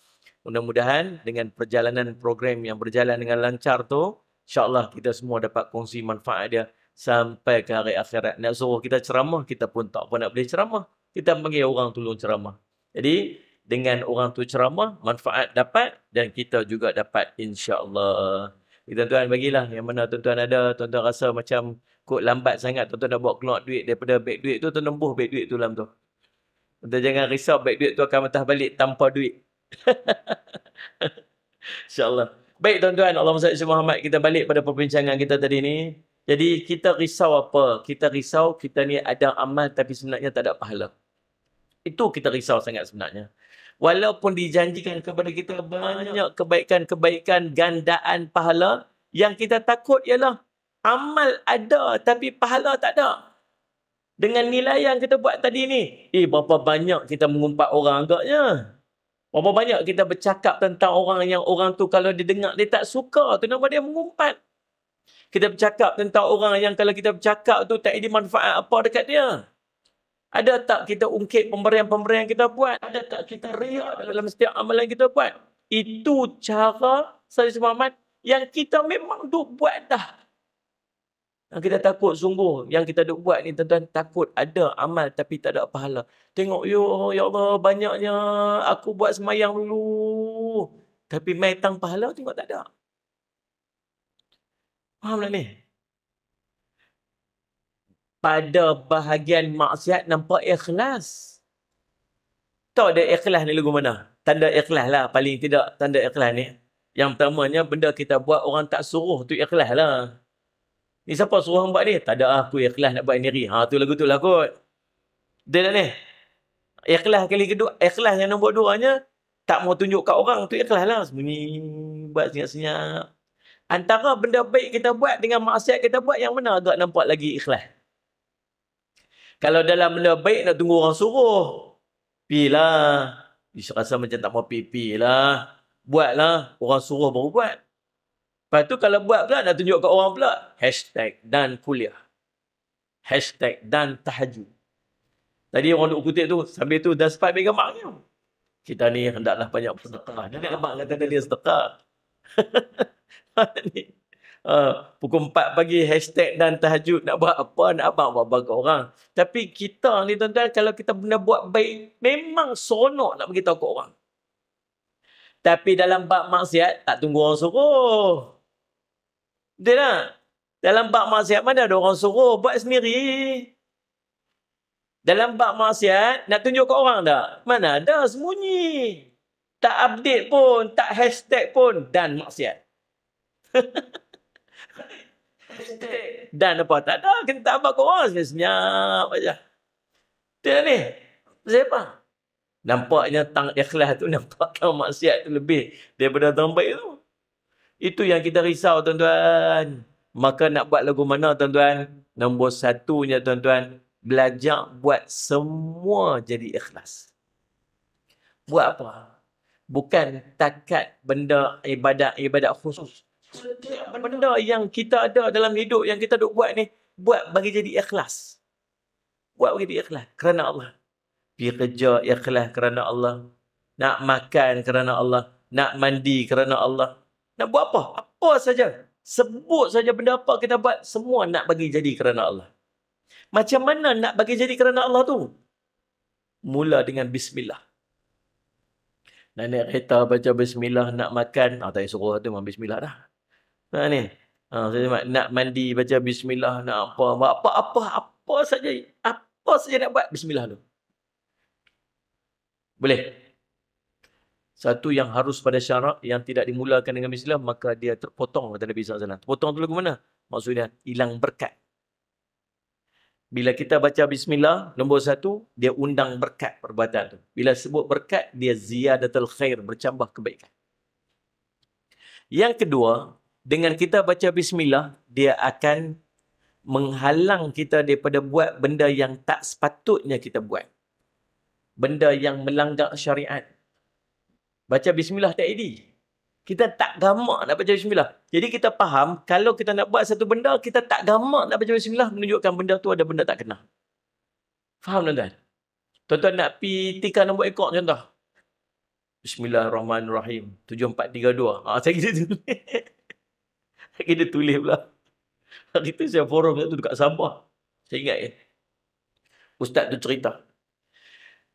Mudah-mudahan dengan perjalanan program yang berjalan dengan lancar tu, insya-Allah kita semua dapat kongsi manfaat dia sampai ke hari akhirat. Nak suruh kita ceramah, kita pun tak apa nak boleh ceramah. Kita panggil orang tolong ceramah. Jadi, dengan orang tu ceramah, manfaat dapat dan kita juga dapat, insya-Allah. Tuan-tuan bagilah yang mana tuan-tuan ada, tuan-tuan rasa macam kok lambat sangat tuan-tuan nak bawa keluar duit daripada beg duit tu, tuan-tuan buh beg duit tu dalam tu. Tuan-tuan jangan risau beg duit tu akan mentah balik tanpa duit. InsyaAllah. Baik tuan-tuan, Allahumma salli ala Muhammad, kita balik pada perbincangan kita tadi ni. Jadi kita risau apa? Kita risau kita ni ada amal tapi sebenarnya tak ada pahala. Itu kita risau sangat sebenarnya. Walaupun dijanjikan kepada kita banyak kebaikan-kebaikan gandaan pahala, yang kita takut ialah amal ada tapi pahala tak ada. Dengan nilai yang kita buat tadi ni, berapa banyak kita mengumpat orang agaknya. Berapa banyak kita bercakap tentang orang yang orang tu kalau dia dengar dia tak suka tu, nama dia mengumpat. Kita bercakap tentang orang yang kalau kita bercakap tu tak ada manfaat apa dekat dia. Ada tak kita ungkit pemberian-pemberian kita buat? Ada tak kita riak dalam setiap amalan kita buat? Itu cara Sayyid Muhammad yang kita memang duk buat dah. Yang kita takut sungguh. Yang kita duk buat ni tuan-tuan, takut ada amal tapi tak ada pahala. Tengok, ya Allah, banyaknya aku buat semayang dulu. Tapi mai tang pahala tengok tak ada. Faham tak ni? Pada bahagian maksiat nampak ikhlas. Tahu ada ikhlas ni lagu mana? Tanda ikhlas lah. Paling tidak tanda ikhlas ni. Yang pertamanya benda kita buat orang tak suruh tu ikhlas lah. Ni siapa suruh hang buat ni? Tak ada aku ikhlas nak buat sendiri. Tu lagu tu lah kot. Dia tak ni? Ikhlas kali kedua. Ikhlas yang nombor duanya. Tak mau tunjuk kat orang tu ikhlas lah. Sembunyi. Buat senyap-senyap. Antara benda baik kita buat dengan maksiat kita buat, yang mana agak nampak lagi ikhlas? Kalau dalam benda baik nak tunggu orang suruh. Pilah. Dia rasa macam tak mau pi lah. Buatlah. Orang suruh baru buat. Lepas tu kalau buat pula, nak tunjuk kat orang pula. Hashtag dan kuliah. Hashtag dan tahajud. Tadi orang duk kutip tu, sambil tu dah sempat ambil gambar ni. Kita ni hendaklah banyak bersedekah. Dia nak gambar kata dia sedekah. Pukul 4 pagi hashtag dan tahajud. Nak buat apa? Nak abang-abang ke orang. Tapi kita ni tuan-tuan, kalau kita benda buat baik, memang seronok nak beritahu ke orang. Tapi dalam bab maksiat, tak tunggu orang suruh. Betul tak? Dalam bab maksiat mana ada orang suruh? Buat sendiri. Dalam bab maksiat, nak tunjuk ke orang tak? Mana ada, sembunyi. Tak update pun, tak hashtag pun, dan maksiat. Hashtag dan apa? Tak ada, kita tak abang ke orang, senyap aja. Betul ni? Siapa? Nampaknya tang ikhlas tu, nampaknya maksiat tu lebih daripada tang baik tu. Itu yang kita risau, tuan-tuan. Maka nak buat lagu mana, tuan-tuan? Nombor satunya, tuan-tuan, belajar buat semua jadi ikhlas. Buat apa? Bukan takat benda ibadat khusus. Setiap benda yang kita ada dalam hidup, yang kita duk buat ni, buat bagi jadi ikhlas. Buat bagi jadi ikhlas kerana Allah. Pergi kerja ikhlas kerana Allah. Nak makan kerana Allah. Nak mandi kerana Allah. Nak buat apa? Apa saja. Sebut saja benda apa kita buat. Semua nak bagi jadi kerana Allah. Macam mana nak bagi jadi kerana Allah tu? Mula dengan bismillah. Nak naik kereta baca bismillah. Nak makan. Tak payah suruh tu memang bismillah dah. Ni. Saya nak mandi baca bismillah, nak apa saja nak buat bismillah dulu. Boleh. Satu yang harus pada syarak yang tidak dimulakan dengan bismillah, maka dia terpotong, kata Nabi SAW. Terpotong tu lagu mana? Maksudnya hilang berkat. Bila kita baca bismillah, nombor satu, dia undang berkat perbuatan tu. Bila sebut berkat, dia ziyadatul khair, bercambah kebaikan. Yang kedua, dengan kita baca bismillah, dia akan menghalang kita daripada buat benda yang tak sepatutnya kita buat. Benda yang melanggar syariat. Baca bismillah tak edih. Kita tak gamak nak baca bismillah. Jadi kita faham, kalau kita nak buat satu benda, kita tak gamak nak baca bismillah, menunjukkan benda tu ada benda tak kena. Faham tuan-tuan? Tuan-tuan nak pergi tikar nombor ekor contoh. Bismillahirrahmanirrahim. 7432. Saya kira tulis. Saya kira tulis pula. Hari tu saya forum tu dekat Sabah. Saya ingat ya. Ustaz tu cerita.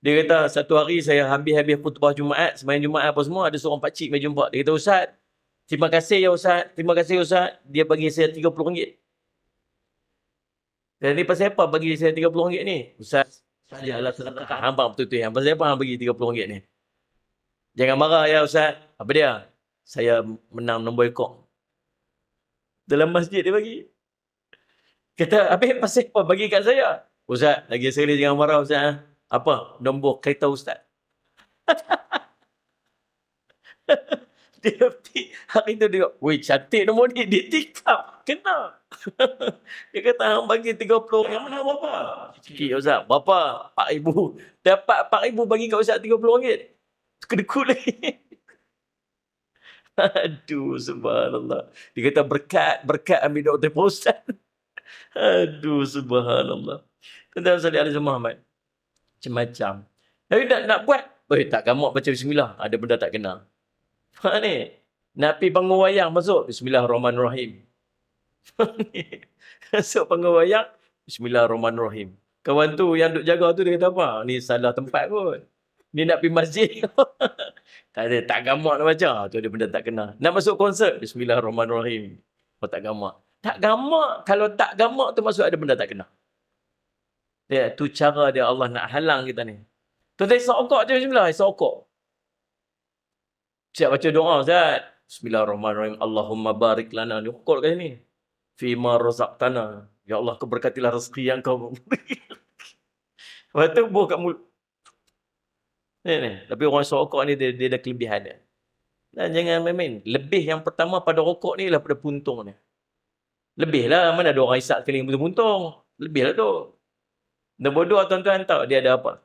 Dia kata, satu hari saya habis khutbah Jumaat, sembahyang Jumaat apa semua, ada seorang pakcik mai jumpa. Dia kata, Ustaz, terima kasih ya Ustaz. Terima kasih Ustaz. Dia bagi saya RM30. Dan ni pasal apa bagi saya RM30 ni? Ustaz, sajalah sedekah. Hampa betul-betul. Pasal apa hang bagi RM30 ni? Jangan marah ya Ustaz. Apa dia? Saya menang nombor ekor. Dalam masjid dia bagi. Kata, habis pasal apa bagi kat saya? Ustaz, lagi sekali jangan marah Ustaz. Apa? Nombor kereta Ustaz. Dia hari tu dia, weh cantik nombor ni. Dia tikap. Kena. Dia kata, hang bagi 30. Yang mana berapa? Sikit Ustaz. Berapa? RM4,000. Dapat RM4,000 bagi kat Ustaz RM30. Kedekut lagi. Aduh, subhanallah. Dia kata berkat ambil doktor Ustaz. Aduh, subhanallah. Tuan-tuan sekalian alaihi Muhammad. Macam-macam. Tapi nak buat, tak gamak baca bismillah. Ada benda tak kena. Ni. Nak pergi panggung wayang masuk. Bismillahirrahmanirrahim. Masuk panggung wayang. Bismillahirrahmanirrahim. Kawan tu yang duk jaga tu dia kata apa? Ni salah tempat kot. Ni nak pergi masjid. Tak gamak nak baca. Tu ada benda tak kena. Nak masuk konsert. Bismillahirrahmanirrahim. Oh tak gamak. Tak gamak. Kalau tak gamak tu maksud ada benda tak kena. Tu cara dia Allah nak halang kita ni. Tuan-tuan isyak okok je bismillah. Isyak okok. Siap baca doa Ustaz. Bismillahirrahmanirrahim. Allahumma barik lana. Ni okok kat sini. Fima razaqtana. Ya Allah, keberkatilah rezeki yang kau beri. Lepas tu buah kat mulut. Ni. Tapi orang isyak okok ni dia ada kelebihan dia. Dan jangan main-main. Lebih yang pertama pada rokok ni lah pada puntung ni. Lebih lah. Mana ada orang isyak sekali puntung. Lebih lah tu. Nombor dua, tuan-tuan tahu dia ada apa?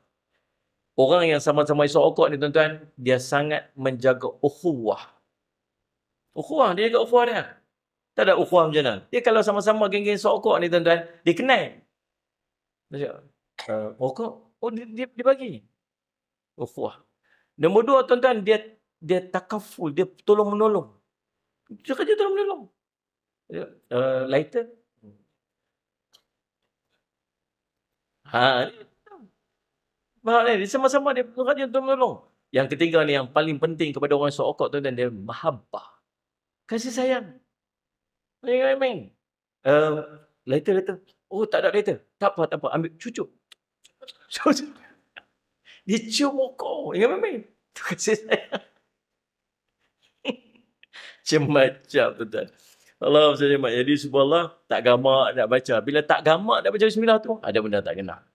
Orang yang sama-sama isyak rokok ni, tuan-tuan, dia sangat menjaga ukhuwah. Ukhuwah, dia jaga ukhuwah dia. Tak ada ukhuwah macam mana. Dia kalau sama-sama geng-geng isyak rokok ni, tuan-tuan, dia kenal. Rokok? Oh, dia bagi. Ukhuwah. Nombor dua, tuan-tuan, dia takaful, dia tolong-menolong. Dia kerja tolong-menolong. Lighter? Faham ni? Dia sama-sama dia kerja tolong-menolong. Yang ketiga ni, yang paling penting kepada orang isyak rokok, tuan-tuan, dia mahabbah. Kasih sayang. Jangan main. Lighter. Oh, tak ada lighter. Tak apa. Ambil, cucuk. Dia cium rokok. Jangan main. Tu kasih sayang. Macam-macam, tuan-tuan. Allah saja mak. Jadi subhanallah tak gamak nak baca. Bila tak gamak nak baca bismillah tu, ada benda tak kena.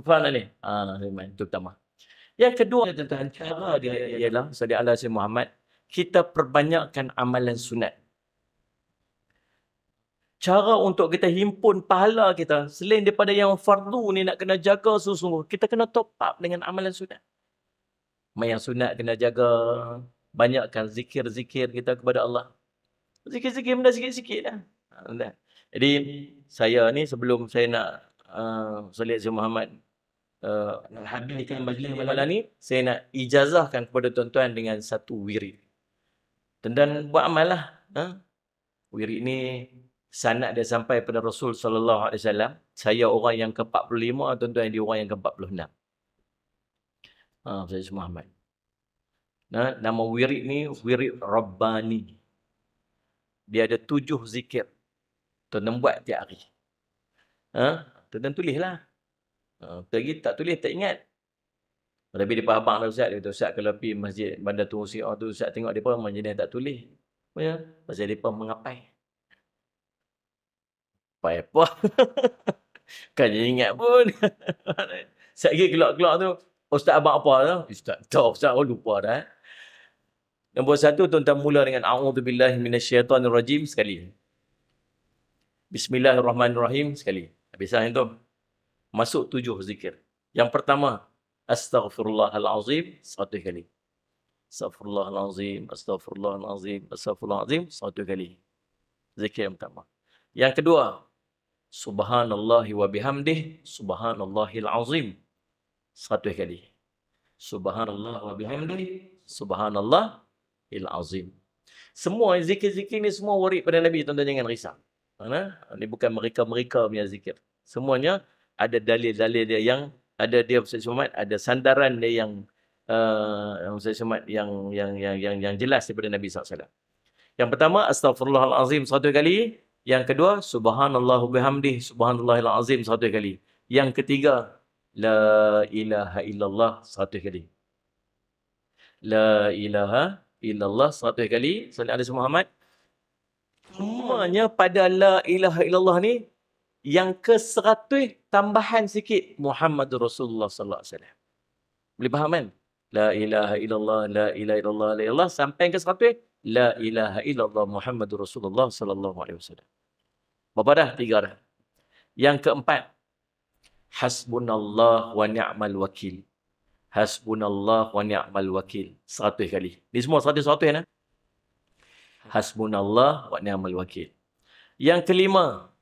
Faham tak ni? Itu pertama. Yang kedua, tuan-tuan, cara dia ialah Sayyidina Allah Sayyidina Muhammad, kita perbanyakkan amalan sunat. Cara untuk kita himpun pahala kita, selain daripada yang fardu ni nak kena jaga sungguh-sungguh, kita kena top up dengan amalan sunat. Yang sunat kena jaga, banyakkan zikir-zikir kita kepada Allah. Zikir-zikir benda sikit-sikit dah. Jadi, saya ni sebelum saya nak Salih Sayyid Muhammad habiskan majlis malam ni, saya nak ijazahkan kepada tuan-tuan dengan satu wirid. Tuan-tuan buat amal lah. Wirid ni, sanad dia sampai pada Rasul SAW. Saya orang yang ke-45, tuan-tuan dia orang yang ke-46. Sayyid Muhammad. Nama wirid ni, wirid Rabbani. Dia ada 7 zikir. Tuan-tuan buat tiap hari. Tuan-tuan tulislah. Lagi tak tulis, tak ingat. Tapi dia abang dah Ustaz. Dia kata, Ustaz kalau pergi masjid Bandar Tungu Si'ah tu, Ustaz tengok mereka macam dia tak tulis. Ya, pasal mereka mengapai. Apai apa? Kan dia ingat pun. Sekali keluar-keluar tu, Ustaz abang apa tu? Ustaz tahu, Ustaz lupa dah. Nombor 1, tuan-tuan mula dengan A'udzubillahi minasyaitonirrajim sekali. Bismillahirrahmanirrahim sekali. Habis yang tu. Masuk 7 zikir. Yang pertama, Astaghfirullahalazim 1 kali. Astaghfirullahalazim, Astaghfirullahalazim, Astaghfirullahalazim 1 kali. Zikir yang pertama. Yang kedua, Subhanallahi wa bihamdih, Subhanallahil azim 1 kali. Subhanallah wa bihamdih, Subhanallahil azim. Semua zikir-zikir ni semua warid pada Nabi, tuan-tuan jangan risau. Ini bukan mereka-mereka punya zikir. Semuanya ada dalil-dalil dia yang ada dia Ustaz Muhammad, ada sandaran dia yang Ustaz Muhammad yang jelas daripada Nabi SAW. Yang pertama, Astaghfirullahalazim 1 kali. Yang kedua, Subhanallahu bihamdih, Subhanallahil azim 1 kali. Yang ketiga, La ilaha illallah 1 kali. La ilaha illallah 1 kali. Sallallahu alaihi Muhammad. Semuanya pada La ilaha illallah ni, yang ke-100 tambahan sikit Muhammadur Rasulullah sallallahu alaihi wasallam. Boleh faham kan? La ilaha illallah, la ilaha illallah, la ilallah sampai ke 100 la ilaha illallah Muhammadur Rasulullah sallallahu alaihi wasallam. Berapa dah? 3 dah. Yang keempat, Hasbunallah wa ni'mal wakil. Hasbunallah wa ni'mal wakil 100 kali. Ni semua 100 nah. Hasbunallah wa ni'mal wakil. Yang kelima,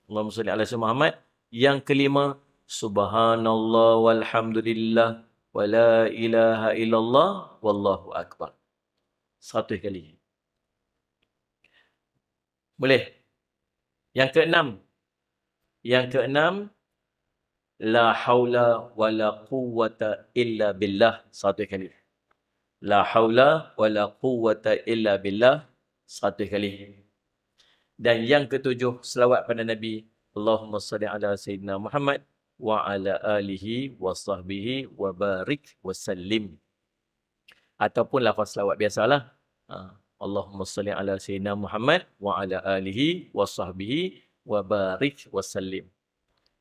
Allahumma salli ala sayyidina Muhammad. Yang kelima, Subhanallah walhamdulillah wa la ilaha illallah wallahu akbar 100 kali. Boleh? Yang keenam. Yang keenam, La haula wa la quwwata illa billah 100 kali. La haula wa la quwwata illa billah 100 kali. Dan yang ketujuh, selawat pada Nabi. Allahumma salli ala Sayyidina Muhammad wa ala alihi wa sahbihi wa barik wa sallim. Ataupun lafaz selawat biasalah. Allahumma salli ala Sayyidina Muhammad wa ala alihi wa sahbihi wa barik wa sallim.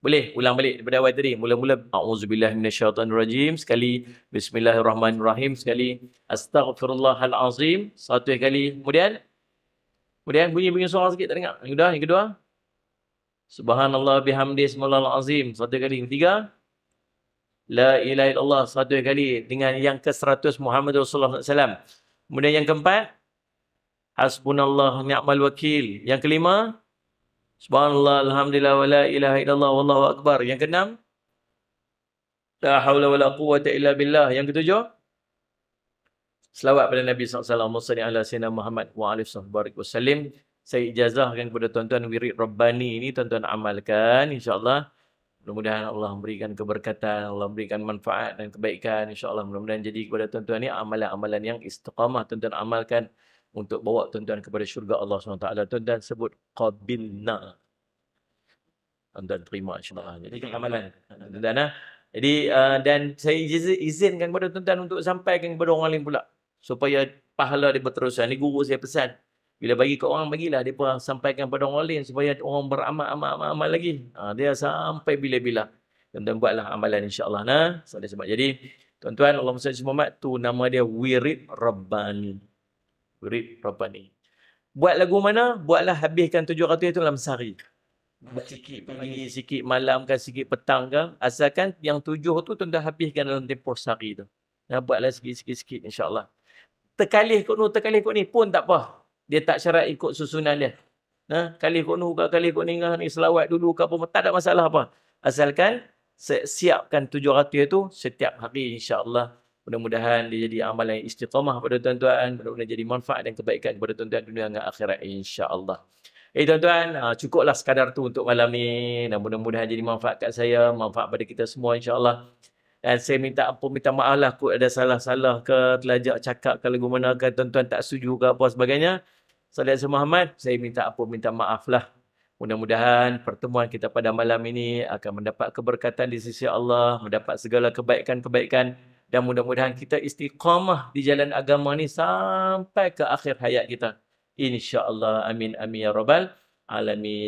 Boleh ulang balik daripada awal tadi. Mula-mula A'udzubillahi minasyaitonirrajim sekali, Bismillahirrahmanirrahim sekali, Astaghfirullahalazim 1 kali. Kemudian bunyi suara sikit tak dengar. Yang kedua, Subhanallah bihamdi subhanallahazim 1 kali. Yang ketiga, La ilaha illallah 1 kali dengan yang ke-100 Muhammad Rasulullah SAW. Kemudian yang keempat, Hasbunallah ni'mal wakil. Yang kelima, Subhanallah, alhamdulillah, wa la ilaha illallah, wallahu akbar. Yang keenam, La hawla wa la quwwata illa billah. Yang ketujuh, selawat pada Nabi SAW. Salli ala Sayyidina Muhammad wa alihi wasallam. Saya ijazahkan kepada tuan-tuan wirid Rabbani ini, tuan-tuan amalkan, insyaAllah. Mudah-mudahan Allah memberikan keberkatan, Allah memberikan manfaat dan kebaikan. InsyaAllah mudah-mudahan jadi kepada tuan-tuan ini amalan-amalan yang istiqamah. Tuan-tuan amalkan untuk bawa tuan-tuan kepada syurga Allah SWT. Tuan-tuan sebut qabilna. Tuan-tuan terima insyaAllah. Jadi amalan. Tuan-tuan, jadi dan saya izinkan kepada tuan-tuan untuk sampaikan kepada orang lain pula. Supaya pahala dia berterusan. Ini guru saya pesan. Bila bagi ke orang, bagilah dia sampaikan kepada orang lain supaya orang beramal lagi. Dia sampai bila-bila. Tuan-tuan buatlah amalan insyaAllah. Jadi, tuan-tuan, Allahumma salli ala Muhammad tu nama dia Wirid Rabbani. Wirid Rabbani. Buat lagu mana? Buatlah habiskan 700 itu dalam sehari. Buat sikit pagi, sikit malam kan, sikit petang kan. Asalkan yang 7 tu tuan-tuan habiskan dalam tempoh sehari tu. Buatlah sikit-sikit insyaAllah. Terkalih kot ni pun tak apa. Dia tak syarat ikut susunan dia. Kali kot ni, ni selawat dulu ke apa, tak ada masalah apa. Asalkan siapkan 700 itu setiap hari insya-Allah. Mudah-mudahan dia jadi amalan yang istiqamah pada tuan-tuan, mudah-mudahan jadi manfaat dan kebaikan kepada tuan-tuan dunia dan akhirat insya-Allah. Tuan-tuan, cukuplah sekadar tu untuk malam ni. Dan mudah-mudahan jadi manfaat kat saya, manfaat pada kita semua insya-Allah. Dan saya minta maaf lah kot ada salah-salah ke, terlajak cakap ke lagu mana ke, tuan-tuan tak setuju ke apa sebagainya. sallallahu alaihi Muhammad, saya minta ampun, minta maaf lah. Mudah-mudahan pertemuan kita pada malam ini akan mendapat keberkatan di sisi Allah, mendapat segala kebaikan-kebaikan, dan mudah-mudahan kita istiqamah di jalan agama ni sampai ke akhir hayat kita. InsyaAllah. Amin amin ya rabbal alamin.